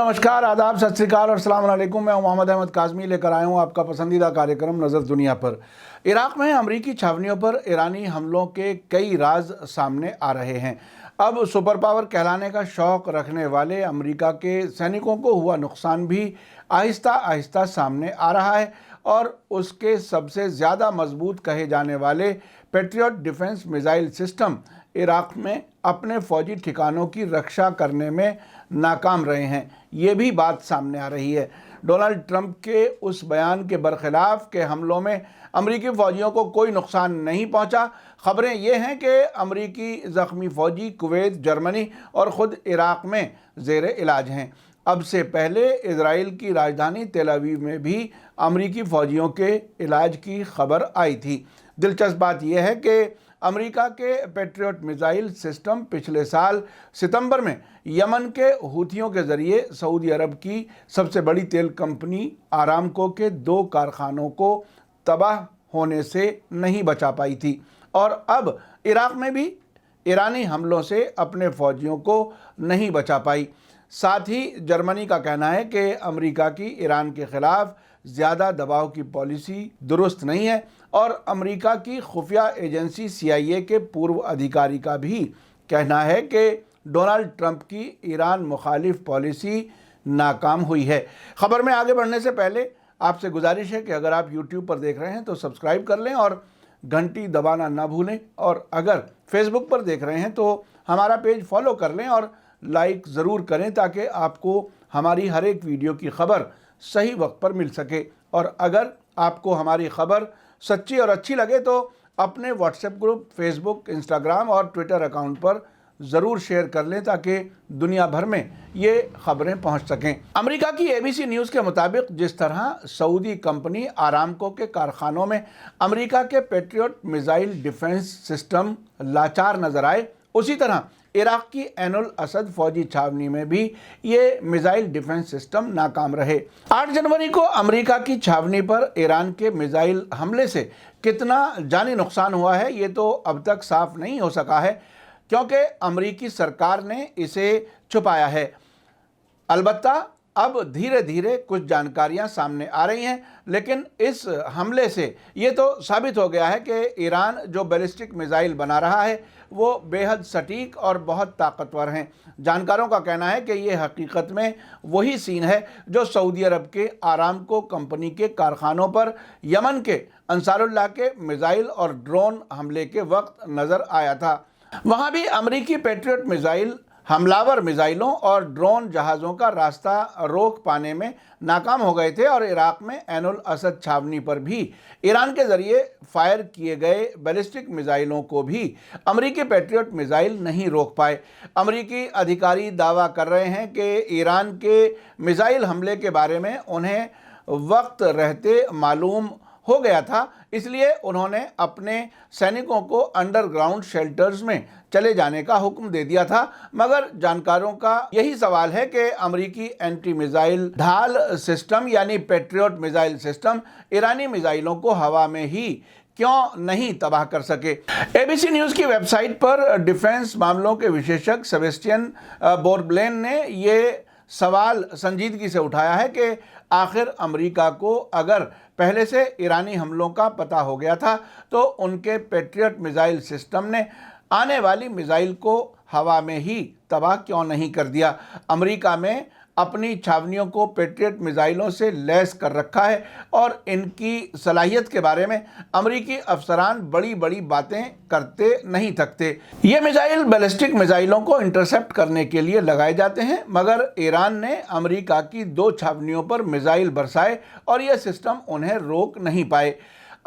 नमस्कार, आदाब, सत श्री अकाल और अस्सलाम वालेकुम। मैं मोहम्मद अहमद काज़मी लेकर आया हूँ आपका पसंदीदा कार्यक्रम नज़र दुनिया पर। इराक़ में अमरीकी छावनियों पर ईरानी हमलों के कई राज सामने आ रहे हैं। अब सुपर पावर कहलाने का शौक़ रखने वाले अमरीका के सैनिकों को हुआ नुकसान भी आहिस्ता आहिस्ता सामने आ रहा है और उसके सबसे ज़्यादा मजबूत कहे जाने वाले patriot defence missile system Iraq में अपने फ़ौजी ठिकानों की रक्षा करने में नाकाम रहे हैं। ये भी बात सामने आ रही है। डोनाल्ड ट्रंप के उस बयान के बरखिलाफ के हमलों में अमरीकी फ़ौजियों को कोई नुकसान नहीं पहुंचा। ख़बरें ये हैं कि अमरीकी ज़ख्मी फ़ौजी कुवैत, जर्मनी और ख़ुद इराक़ में ज़ेरे इलाज हैं। अब से पहले इजराइल की राजधानी तेल अवीव में भी अमरीकी फ़ौजियों के इलाज की खबर आई थी। दिलचस्प बात यह है कि अमेरिका के पैट्रियट मिसाइल सिस्टम पिछले साल सितंबर में यमन के हूथियों के ज़रिए सऊदी अरब की सबसे बड़ी तेल कंपनी आरामको के 2 कारखानों को तबाह होने से नहीं बचा पाई थी और अब इराक़ में भी ईरानी हमलों से अपने फ़ौजियों को नहीं बचा पाई। साथ ही जर्मनी का कहना है कि अमेरिका की ईरान के ख़िलाफ़ ज़्यादा दबाव की पॉलिसी दुरुस्त नहीं है और अमेरिका की खुफिया एजेंसी CIA के पूर्व अधिकारी का भी कहना है कि डोनाल्ड ट्रंप की ईरान मुखालिफ पॉलिसी नाकाम हुई है। ख़बर में आगे बढ़ने से पहले आपसे गुजारिश है कि अगर आप YouTube पर देख रहे हैं तो सब्सक्राइब कर लें और घंटी दबाना ना भूलें, और अगर फेसबुक पर देख रहे हैं तो हमारा पेज फॉलो कर लें और लाइक ज़रूर करें ताकि आपको हमारी हर एक वीडियो की खबर सही वक्त पर मिल सके। और अगर आपको हमारी खबर सच्ची और अच्छी लगे तो अपने व्हाट्सएप ग्रुप, फेसबुक, इंस्टाग्राम और ट्विटर अकाउंट पर ज़रूर शेयर कर लें ताकि दुनिया भर में ये खबरें पहुंच सकें। अमेरिका की ABC न्यूज़ के मुताबिक जिस तरह सऊदी कंपनी आरामको के कारखानों में अमेरिका के पैट्रियट मिसाइल डिफेंस सिस्टम लाचार नज़र आए, उसी तरह इराक़ की ऐनुल असद फ़ौजी छावनी में भी ये मिसाइल डिफेंस सिस्टम नाकाम रहे। 8 जनवरी को अमेरिका की छावनी पर ईरान के मिसाइल हमले से कितना जानी नुकसान हुआ है ये तो अब तक साफ नहीं हो सका है, क्योंकि अमेरिकी सरकार ने इसे छुपाया है। अलबत्ता अब धीरे धीरे कुछ जानकारियां सामने आ रही हैं, लेकिन इस हमले से ये तो साबित हो गया है कि ईरान जो बैलिस्टिक मिसाइल बना रहा है वो बेहद सटीक और बहुत ताकतवर हैं। जानकारों का कहना है कि ये हकीकत में वही सीन है जो सऊदी अरब के आरामको कंपनी के कारखानों पर यमन के अंसारुल्लाह के मिसाइल और ड्रोन हमले के वक्त नज़र आया था। वहाँ भी अमरीकी पैट्रियट मिसाइल हमलावर मिसाइलों और ड्रोन जहाज़ों का रास्ता रोक पाने में नाकाम हो गए थे और इराक़ में ऐनुल असद छावनी पर भी ईरान के ज़रिए फायर किए गए बैलिस्टिक मिसाइलों को भी अमरीकी पैट्रियट मिसाइल नहीं रोक पाए। अमरीकी अधिकारी दावा कर रहे हैं कि ईरान के मिसाइल हमले के बारे में उन्हें वक्त रहते मालूम हो गया था, इसलिए उन्होंने अपने सैनिकों को अंडरग्राउंड शेल्टर्स में चले जाने का हुक्म दे दिया था। मगर जानकारों का यही सवाल है कि अमरीकी एंटी मिसाइल ढाल सिस्टम यानी पैट्रियट मिसाइल सिस्टम ईरानी मिसाइलों को हवा में ही क्यों नहीं तबाह कर सके। ABC न्यूज़ की वेबसाइट पर डिफेंस मामलों के विशेषज्ञ सेबेस्टियन बोरब्लेन ने ये सवाल संजीदगी से उठाया है कि आखिर अमेरिका को अगर पहले से ईरानी हमलों का पता हो गया था तो उनके पैट्रियट मिसाइल सिस्टम ने आने वाली मिसाइल को हवा में ही तबाह क्यों नहीं कर दिया। अमेरिका में अपनी छावनियों को पैट्रियट मिसाइलों से लैस कर रखा है और इनकी सलाहियत के बारे में अमरीकी अफसरान बड़ी बड़ी बातें करते नहीं थकते। ये मिसाइल बैलिस्टिक मिसाइलों को इंटरसेप्ट करने के लिए लगाए जाते हैं, मगर ईरान ने अमरीका की 2 छावनियों पर मिसाइल बरसाए और यह सिस्टम उन्हें रोक नहीं पाए।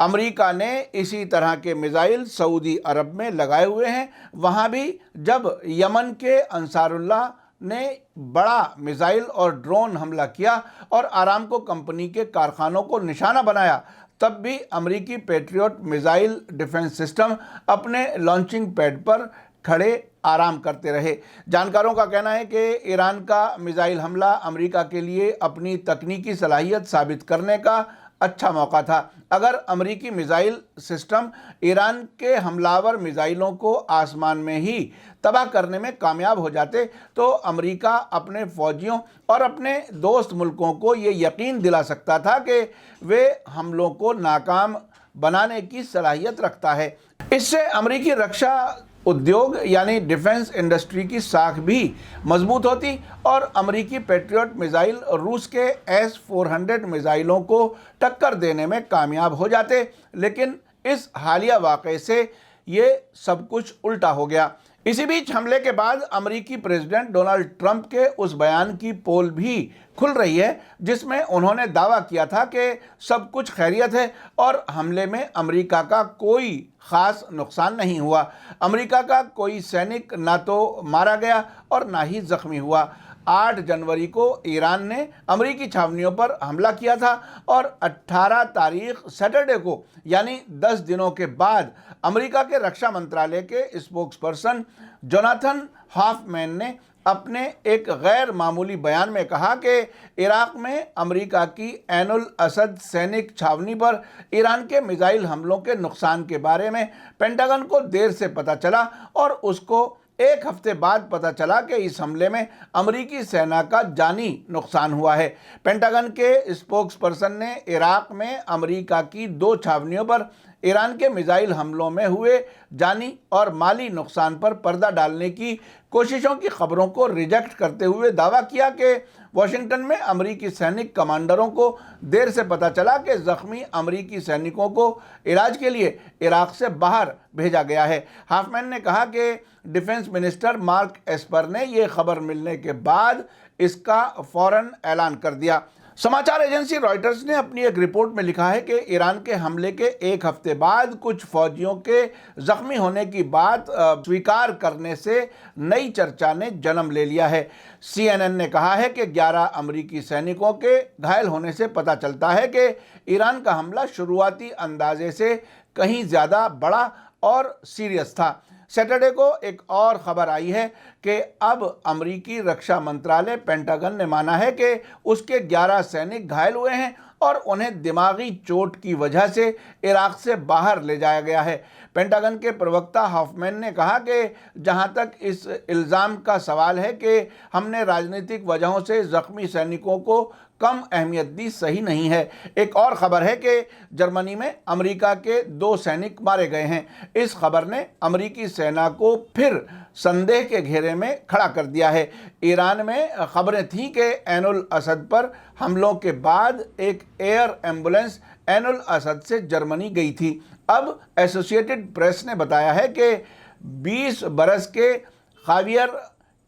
अमेरिका ने इसी तरह के मिसाइल सऊदी अरब में लगाए हुए हैं। वहाँ भी जब यमन के अंसारुल्लाह ने बड़ा मिसाइल और ड्रोन हमला किया और आरामको कंपनी के कारखानों को निशाना बनाया, तब भी अमरीकी पैट्रियट मिसाइल डिफेंस सिस्टम अपने लॉन्चिंग पैड पर खड़े आराम करते रहे। जानकारों का कहना है कि ईरान का मिसाइल हमला अमेरिका के लिए अपनी तकनीकी सलाहियत साबित करने का अच्छा मौका था। अगर अमेरिकी मिसाइल सिस्टम ईरान के हमलावर मिसाइलों को आसमान में ही तबाह करने में कामयाब हो जाते तो अमेरिका अपने फौजियों और अपने दोस्त मुल्कों को ये यकीन दिला सकता था कि वे हमलों को नाकाम बनाने की सलाहियत रखता है। इससे अमेरिकी रक्षा उद्योग यानी डिफेंस इंडस्ट्री की साख भी मजबूत होती और अमेरिकी पैट्रियट मिसाइल रूस के S-400 मिसाइलों को टक्कर देने में कामयाब हो जाते। लेकिन इस हालिया वाक़े से ये सब कुछ उल्टा हो गया। इसी बीच हमले के बाद अमेरिकी प्रेसिडेंट डोनाल्ड ट्रंप के उस बयान की पोल भी खुल रही है जिसमें उन्होंने दावा किया था कि सब कुछ खैरियत है और हमले में अमेरिका का कोई ख़ास नुकसान नहीं हुआ। अमेरिका का कोई सैनिक ना तो मारा गया और ना ही ज़ख्मी हुआ। 8 जनवरी को ईरान ने अमेरिकी छावनियों पर हमला किया था और 18 तारीख सैटरडे को यानी 10 दिनों के बाद अमेरिका के रक्षा मंत्रालय के स्पोक्सपर्सन जोनाथन हॉफमैन ने अपने एक गैर मामूली बयान में कहा कि इराक में अमेरिका की ऐन उल असद सैनिक छावनी पर ईरान के मिसाइल हमलों के नुकसान के बारे में पेंटागन को देर से पता चला और उसको एक हफ्ते बाद पता चला कि इस हमले में अमेरिकी सेना का जानी नुकसान हुआ है। पेंटागन के स्पोक्सपर्सन ने इराक में अमेरिका की 2 छावनियों पर ईरान के मिसाइल हमलों में हुए जानी और माली नुकसान पर पर्दा डालने की कोशिशों की खबरों को रिजेक्ट करते हुए दावा किया कि वाशिंगटन में अमेरिकी सैनिक कमांडरों को देर से पता चला कि ज़ख्मी अमेरिकी सैनिकों को इलाज के लिए इराक से बाहर भेजा गया है। हॉफमैन ने कहा कि डिफेंस मिनिस्टर मार्क एस्पर ने यह खबर मिलने के बाद इसका फौरन ऐलान कर दिया। समाचार एजेंसी रॉयटर्स ने अपनी एक रिपोर्ट में लिखा है कि ईरान के हमले के एक हफ्ते बाद कुछ फौजियों के जख्मी होने की बात स्वीकार करने से नई चर्चा ने जन्म ले लिया है। CNN ने कहा है कि 11 अमेरिकी सैनिकों के घायल होने से पता चलता है कि ईरान का हमला शुरुआती अंदाजे से कहीं ज़्यादा बड़ा और सीरियस था। सैटरडे को एक और ख़बर आई है कि अब अमेरिकी रक्षा मंत्रालय पेंटागन ने माना है कि उसके 11 सैनिक घायल हुए हैं और उन्हें दिमागी चोट की वजह से इराक से बाहर ले जाया गया है। पेंटागन के प्रवक्ता हॉफमैन ने कहा कि जहां तक इस इल्ज़ाम का सवाल है कि हमने राजनीतिक वजहों से ज़ख्मी सैनिकों को कम अहमियत दी, सही नहीं है। एक और ख़बर है कि जर्मनी में अमेरिका के 2 सैनिक मारे गए हैं। इस खबर ने अमेरिकी सेना को फिर संदेह के घेरे में खड़ा कर दिया है। ईरान में खबरें थीं कि ऐन उल असद पर हमलों के बाद एक एयर एम्बुलेंस ऐन उल असद से जर्मनी गई थी। अब एसोसिएटेड प्रेस ने बताया है कि 20 बरस के खावियर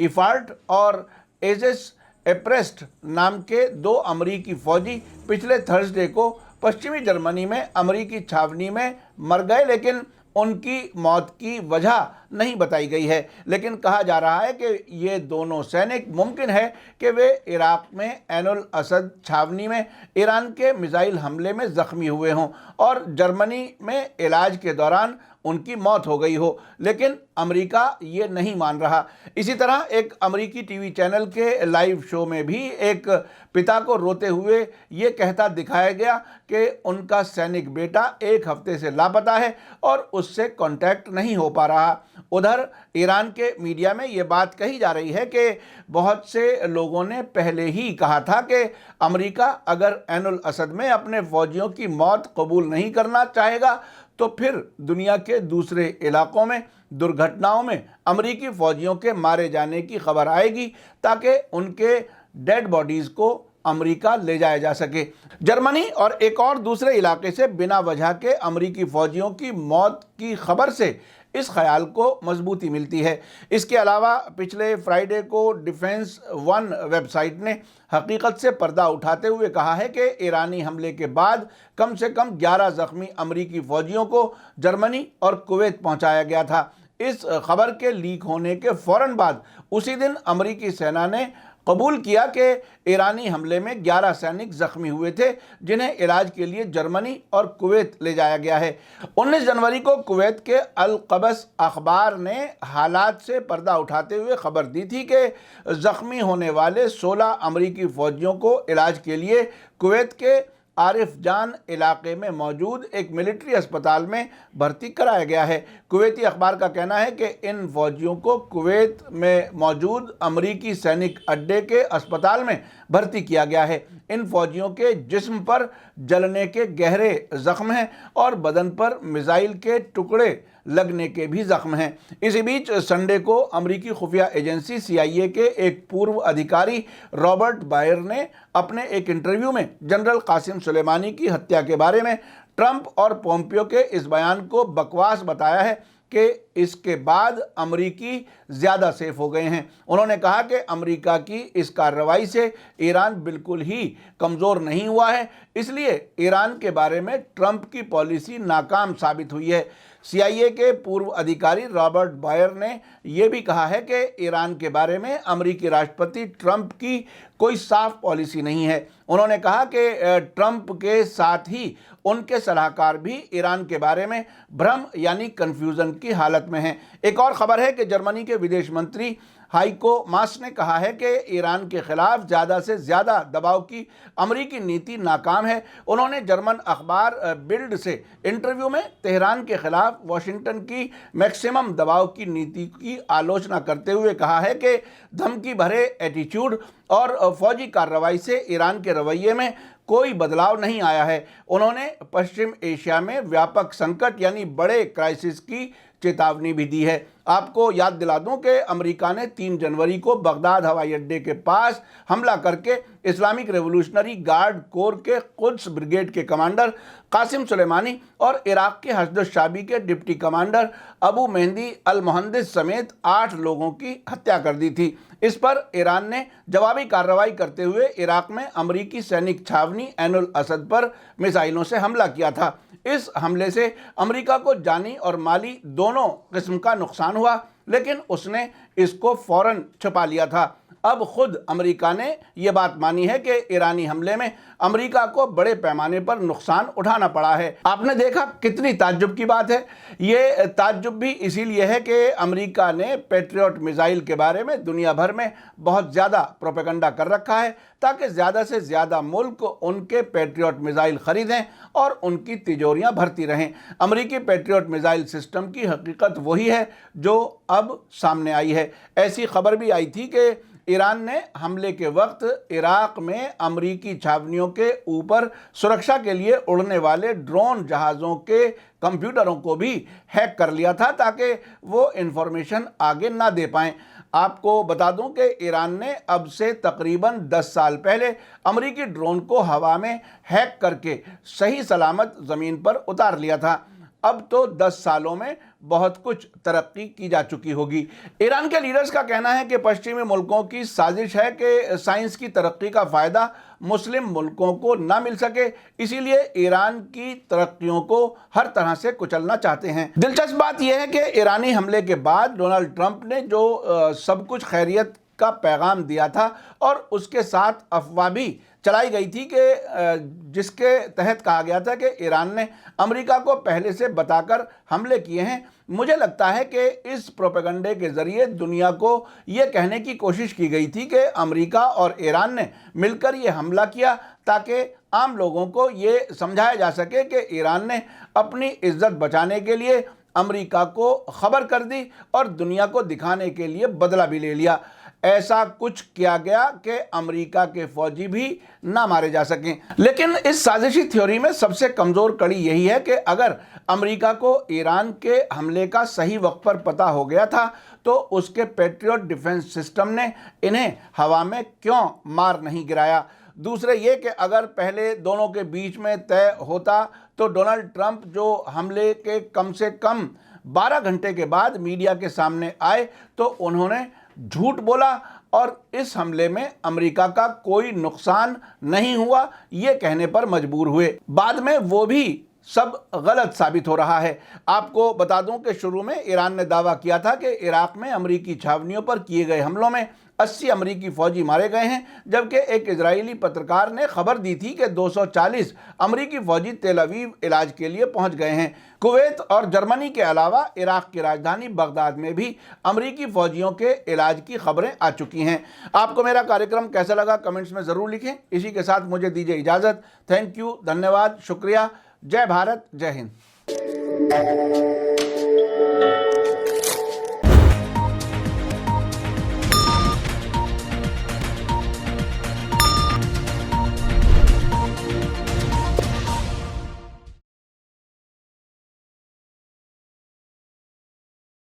इफार्ट और एजेस एप्रेस्ट नाम के 2 अमेरिकी फौजी पिछले थर्सडे को पश्चिमी जर्मनी में अमेरिकी छावनी में मर गए, लेकिन उनकी मौत की वजह नहीं बताई गई है। लेकिन कहा जा रहा है कि ये दोनों सैनिक मुमकिन है कि वे इराक में ऐन उल असद छावनी में ईरान के मिसाइल हमले में ज़ख्मी हुए हों और जर्मनी में इलाज के दौरान उनकी मौत हो गई हो, लेकिन अमेरिका ये नहीं मान रहा। इसी तरह एक अमेरिकी टीवी चैनल के लाइव शो में भी एक पिता को रोते हुए ये कहता दिखाया गया कि उनका सैनिक बेटा 1 हफ्ते से लापता है और उससे कांटेक्ट नहीं हो पा रहा। उधर ईरान के मीडिया में ये बात कही जा रही है कि बहुत से लोगों ने पहले ही कहा था कि अमेरिका अगर ऐन उल असद में अपने फौजियों की मौत कबूल नहीं करना चाहेगा तो फिर दुनिया के दूसरे इलाकों में दुर्घटनाओं में अमेरिकी फौजियों के मारे जाने की खबर आएगी ताकि उनके डेड बॉडीज़ को अमेरिका ले जाया जा सके। जर्मनी और एक और दूसरे इलाके से बिना वजह के अमेरिकी फौजियों की मौत की खबर से इस ख्याल को मजबूती मिलती है। इसके अलावा पिछले फ्राइडे को डिफेंस वन वेबसाइट ने हकीकत से पर्दा उठाते हुए कहा है कि ईरानी हमले के बाद कम से कम 11 ज़ख्मी अमेरिकी फ़ौजियों को जर्मनी और कुवैत पहुंचाया गया था। इस खबर के लीक होने के फ़ौरन बाद उसी दिन अमेरिकी सेना ने कबूल किया कि ईरानी हमले में 11 सैनिक ज़ख्मी हुए थे जिन्हें इलाज के लिए जर्मनी और कुवैत ले जाया गया है। 19 जनवरी को कुवैत के अल क़बस अखबार ने हालात से पर्दा उठाते हुए खबर दी थी कि ज़ख्मी होने वाले 16 अमेरिकी फ़ौजियों को इलाज के लिए कुवैत के आरिफ जान इलाके में मौजूद एक मिलिट्री अस्पताल में भर्ती कराया गया है। कुवैती अखबार का कहना है कि इन फौजियों को कुवैत में मौजूद अमरीकी सैनिक अड्डे के अस्पताल में भर्ती किया गया है। इन फौजियों के जिस्म पर जलने के गहरे जख्म हैं और बदन पर मिसाइल के टुकड़े लगने के भी जख्म हैं। इसी बीच संडे को अमरीकी खुफिया एजेंसी CIA के एक पूर्व अधिकारी रॉबर्ट बायर ने अपने एक इंटरव्यू में जनरल कासिम सुलेमानी की हत्या के बारे में ट्रंप और पोम्पियो के इस बयान को बकवास बताया है कि इसके बाद अमरीकी ज़्यादा सेफ हो गए हैं। उन्होंने कहा कि अमरीका की इस कार्रवाई से ईरान बिल्कुल ही कमज़ोर नहीं हुआ है, इसलिए ईरान के बारे में ट्रंप की पॉलिसी नाकाम साबित हुई है। CIA के पूर्व अधिकारी रॉबर्ट बायर ने यह भी कहा है कि ईरान के बारे में अमरीकी राष्ट्रपति ट्रंप की कोई साफ पॉलिसी नहीं है। उन्होंने कहा कि ट्रंप के साथ ही उनके सलाहकार भी ईरान के बारे में भ्रम यानी कन्फ्यूज़न की हालत में हैं। एक और ख़बर है कि जर्मनी के विदेश मंत्री हाइको मास ने कहा है कि ईरान के खिलाफ ज़्यादा से ज़्यादा दबाव की अमरीकी नीति नाकाम है। उन्होंने जर्मन अखबार बिल्ड से इंटरव्यू में तेहरान के खिलाफ वाशिंगटन की मैक्सिमम दबाव की नीति की आलोचना करते हुए कहा है कि धमकी भरे एटीट्यूड और फौजी कार्रवाई से ईरान के रवैये में कोई बदलाव नहीं आया है। उन्होंने पश्चिम एशिया में व्यापक संकट यानी बड़े क्राइसिस की चेतावनी भी दी है। आपको याद दिला दूं कि अमेरिका ने 3 जनवरी को बगदाद हवाई अड्डे के पास हमला करके इस्लामिक रेवोल्यूशनरी गार्ड कोर के कुद्स ब्रिगेड के कमांडर कासिम सुलेमानी और इराक के हशद शाबी के डिप्टी कमांडर अबू मेहंदी अल मुहंदिस समेत 8 लोगों की हत्या कर दी थी। इस पर ईरान ने जवाबी कार्रवाई करते हुए इराक में अमरीकी सैनिक छावनी ऐनुल असद पर मिसाइलों से हमला किया था। इस हमले से अमेरिका को जानी और माली दोनों किस्म का नुकसान हुआ, लेकिन उसने इसको फौरन छुपा लिया था। अब खुद अमेरिका ने यह बात मानी है कि ईरानी हमले में अमेरिका को बड़े पैमाने पर नुकसान उठाना पड़ा है। आपने देखा कितनी ताज्जुब की बात है। ये ताज्जुब भी इसीलिए है कि अमेरिका ने पैट्रियट मिसाइल के बारे में दुनिया भर में बहुत ज़्यादा प्रोपेगेंडा कर रखा है ताकि ज़्यादा से ज़्यादा मुल्क उनके पैट्रियट मिसाइल ख़रीदें और उनकी तिजोरियां भरती रहें। अमेरिकी पैट्रियट मिसाइल सिस्टम की हकीकत वही है जो अब सामने आई है। ऐसी खबर भी आई थी कि ईरान ने हमले के वक्त इराक में अमरीकी छावनियों के ऊपर सुरक्षा के लिए उड़ने वाले ड्रोन जहाज़ों के कंप्यूटरों को भी हैक कर लिया था ताकि वो इंफॉर्मेशन आगे ना दे पाएं। आपको बता दूं कि ईरान ने अब से तकरीबन 10 साल पहले अमरीकी ड्रोन को हवा में हैक करके सही सलामत ज़मीन पर उतार लिया था। अब तो 10 सालों में बहुत कुछ तरक्की की जा चुकी होगी। ईरान के लीडर्स का कहना है कि पश्चिमी मुल्कों की साजिश है कि साइंस की तरक्की का फ़ायदा मुस्लिम मुल्कों को ना मिल सके, इसीलिए ईरान की तरक्कियों को हर तरह से कुचलना चाहते हैं। दिलचस्प बात यह है कि ईरानी हमले के बाद डोनाल्ड ट्रंप ने जो सब कुछ खैरियत का पैगाम दिया था और उसके साथ अफवाह भी चलाई गई थी कि जिसके तहत कहा गया था कि ईरान ने अमेरिका को पहले से बताकर हमले किए हैं। मुझे लगता है कि इस प्रोपेगेंडे के ज़रिए दुनिया को ये कहने की कोशिश की गई थी कि अमेरिका और ईरान ने मिलकर ये हमला किया ताकि आम लोगों को ये समझाया जा सके कि ईरान ने अपनी इज्जत बचाने के लिए अमेरिका को खबर कर दी और दुनिया को दिखाने के लिए बदला भी ले लिया। ऐसा कुछ किया गया कि अमेरिका के फौजी भी ना मारे जा सकें। लेकिन इस साजिशी थ्योरी में सबसे कमज़ोर कड़ी यही है कि अगर अमेरिका को ईरान के हमले का सही वक्त पर पता हो गया था तो उसके पैट्रियट डिफेंस सिस्टम ने इन्हें हवा में क्यों मार नहीं गिराया। दूसरे ये कि अगर पहले दोनों के बीच में तय होता तो डोनाल्ड ट्रंप जो हमले के कम से कम 12 घंटे के बाद मीडिया के सामने आए तो उन्होंने झूठ बोला और इस हमले में अमेरिका का कोई नुकसान नहीं हुआ ये कहने पर मजबूर हुए। बाद में वो भी सब गलत साबित हो रहा है। आपको बता दूं कि शुरू में ईरान ने दावा किया था कि इराक में अमेरिकी छावनियों पर किए गए हमलों में 80 अमरीकी फौजी मारे गए हैं, जबकि एक इजरायली पत्रकार ने खबर दी थी कि 240 अमरीकी फौजी तेल अवीव इलाज के लिए पहुंच गए हैं। कुवैत और जर्मनी के अलावा इराक की राजधानी बगदाद में भी अमरीकी फौजियों के इलाज की खबरें आ चुकी हैं। आपको मेरा कार्यक्रम कैसा लगा कमेंट्स में ज़रूर लिखें। इसी के साथ मुझे दीजिए इजाज़त। थैंक यू, धन्यवाद, शुक्रिया। जय भारत, जय हिंद।